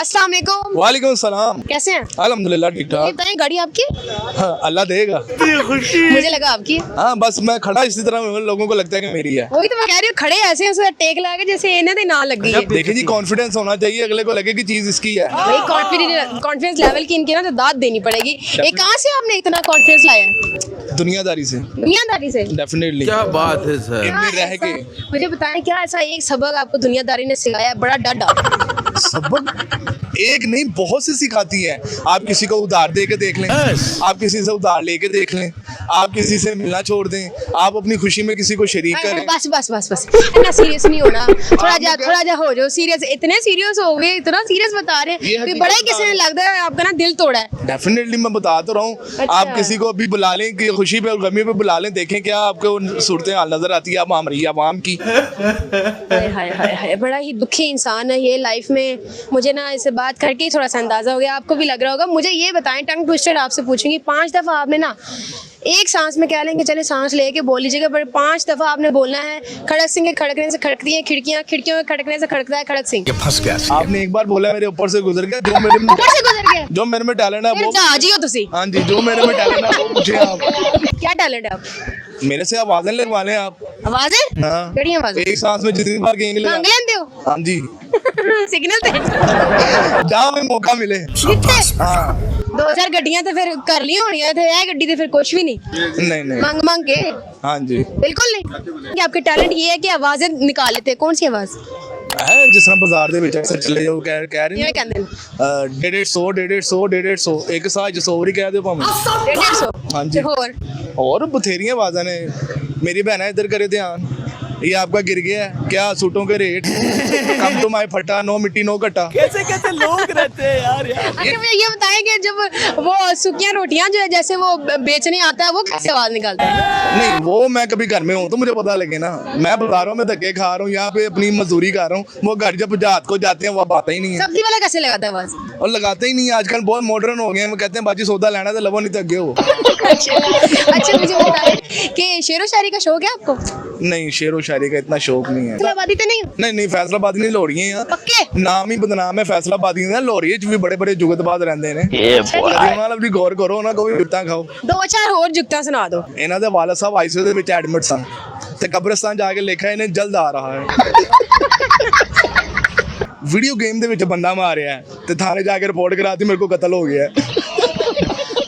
अस्सलाम वालेकुम। वालेकुम सलाम। कैसे हैं? अल्हम्दुलिल्लाह ठीक ये ठाक। बताएं गाड़ी आपकी? हाँ, अल्लाह देगा। मुझे लगा आपकी। हाँ बस मैं खड़ा इसी तरह हूँ, लोगों को लगता है कि मेरी है। वही तो मैं कह रही हूँ, खड़े ऐसे हैं, उसका टेक लगा के जैसे इन्हें तो ना लगी है। देखिए जी, कॉन्फिडेंस होना चाहिए, अगले को लगे कि चीज इसकी है। भाई कॉन्फिडेंस लेवल की इनकी ना तो दाद देनी पड़ेगी। ये कहाँ से आपने इतना कॉन्फिडेंस लाया है? दुनियादारी से। दुनियादारी से। डेफिनेटली। क्या बात है सर। इनमें रह के मुझे बताएं, क्या ऐसा एक सबक आपको दुनियादारी ने सिखाया है बड़ा डर? सबक एक नहीं बहुत से सिखाती है। आप किसी को उधार दे के देख लें, आप किसी से उधार लेके देख लें, आप किसी से मिलना छोड़ दें, आप अपनी खुशी में किसी को शरीक करें। बस बस बस बस इतना सीरियस नहीं होना, थोड़ा जा हो जाओ सीरियस। इतने सीरियस हो गए, इतना सीरियस बता रहे हैं कि बड़ा ही किसी ने लगता है आपका ना दिल तोड़ा है। डेफिनेटली मैं बता तो रहा हूँ। अच्छा। आप किसी को अभी बुला लें कि खुशी पे और गमी पे बुला लें, देखें क्या आपको सूरत हाल नजर आती है आवाम रही है आवाम की। हाय हाय हाय हाय, बड़ा ही दुखी इंसान है ये लाइफ में। मुझे ना इससे बात करके ही थोड़ा सा अंदाजा हो गया, आपको भी लग रहा होगा। मुझे ये बताएं, टंग ट्विस्टेड आपसे पूछूंगी, 5 दफा आपने ना एक सांस में कह लेंगे, चले सांस लेके बोल लीजिएगा, पर 5 दफा आपने बोलना है खड़क सिंह के खड़कने से खड़कती हैं खिड़कियां, खिड़कियों के खड़कने से खड़कता है खड़क सिंह। फंस गया। आपने एक बार बोला मेरे ऊपर से गुजर गया, ऊपर से गुजर गया। जो मेरे में टैलेंट है वो। जहाजी हो तुसी। हाँ जी, जो मेरे में टैलेंट है वो मुझे आप क्या टैलेंट है आप? मेरे से आवाजें लगवा लें आप। आवाजें? हाँ। कड़ी आवाजें? एक सांस में जितनी बार कहेंगे मांग लेंदे हो? हाँ जी, सिग्नल ते जहाँ में मौका मिले। हाँ 2000 गड्डियां तो फिर कर ली होनी है, ये गड्डी तो फिर कुछ भी नहीं। नहीं नहीं। मांग मांग के? हाँ जी बिल्कुल नहीं। कि आपके टैलेंट ये है कि आवाजें निकाल लेते हैं। कौन सी आवाज? है जिस तरह बाजार दे विच अक्सर चले जाओ कह रहे ये कहते हैं हैं 150 एक साज 100 ही कह दो भाਵੇਂ। 150। हाँ जी। और और बथेरियां आवाज़ें ने। मेरी बहना इधर करे ध्यान, ये आपका गिर गया है क्या सूटों के रेट? कम तो माए फटा, नो मिट्टी नो कटा। कैसे कैसे लोग रहते हैं यार। अच्छा मुझे ये बताएं कि जब वो सूखियां रोटियां जो है जैसे वो बेचने आता है, वो कैसे आवाज निकालता है? नहीं वो मैं कभी घर में हूँ तो मुझे पता लगे ना। मैं बता रहा हूँ, मैं धक्के खा रहा हूँ यहाँ पे, अपनी मजदूरी कर रहा हूँ। वो घर जब रात को जाते हैं वो आता ही नहीं है। सब्जी वाला कैसे लगाता है आवाज? और लगाते ही नहीं है। आजकल बहुत मॉडर्न हो गए हैं। वो कहते हैं बाजी सौदा लेना तो लवो नहीं तो अगे हो। अच्छा मुझे बताएं कि शेरो शायरी का शौक है आपको? नहीं शेरो शायरी का इतना शौक नहीं है। फैसलाबादी तो नहीं? नहीं नहीं फैसलाबादी नहीं, लोहड़ियां यहाँ पक्के? नाम ही बदनाम है फैसलाबादी ने। लोहड़िए च भी बड़े बड़े जुगतबाज रहंदे ने। कदी ਉਹਨਾਂ ਵੀ ਗੌਰ ਕਰੋ ਨਾ, ਕੋਈ ਜੁੱਤਾਂ ਖਾਓ। 2-4 ਹੋਰ जुगता सुना दो। ਇਹਨਾਂ ਦੇ ਵਾਲਦ ਸਾਹਿਬ ਆਈਸੀਯੂ ਦੇ ਵਿੱਚ ਐਡਮਿਟ ਸਨ ਤੇ ਕਬਰਸਤਾਨ ਜਾ ਕੇ ਲਿਖਿਆ ਇਹਨੇ ਜਲਦ ਆ ਰਹਾ ਹੈ। ਵੀਡੀਓ ਗੇਮ ਦੇ ਵਿੱਚ ਬੰਦਾ ਮਾਰਿਆ ਤੇ ਥਾਣੇ ਜਾ ਕੇ ਰਿਪੋर्ट ਕਰਾਤੀ ਮੇਰੇ ਕੋ ਕਤਲ ਹੋ ਗਿਆ।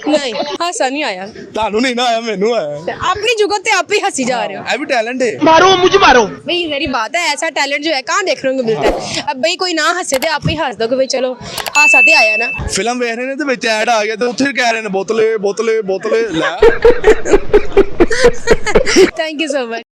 नहीं हंसा नहीं आया। ਤੁਹਾਨੂੰ ਨਹੀਂ ਨਾ ਆਇਆ, ਮੈਨੂੰ ਆਇਆ। अपनी जुगत पे आप ही हंसी जा रहे हो। ਇਹ ਵੀ टैलेंट है। मारो मुझे मारो। भाई मेरी बात है, ऐसा टैलेंट जो है कहाँ देखने को मिलता है? अब भाई कोई ना हंसे तो आप ही हंस दो कि भाई चलो हासा ते आया ना। ਫਿਲਮ ਵੇਖ ਰਹੇ ਨੇ ਤੇ ਵਿੱਚ ਐਡ ਆ ਗਿਆ ਤੇ ਉੱਥੇ ਕਹਿ ਰਹੇ ਨੇ ਬੋਤਲੇ ਬੋਤਲੇ ਬੋਤਲੇ ਲੈ। Thank you so much.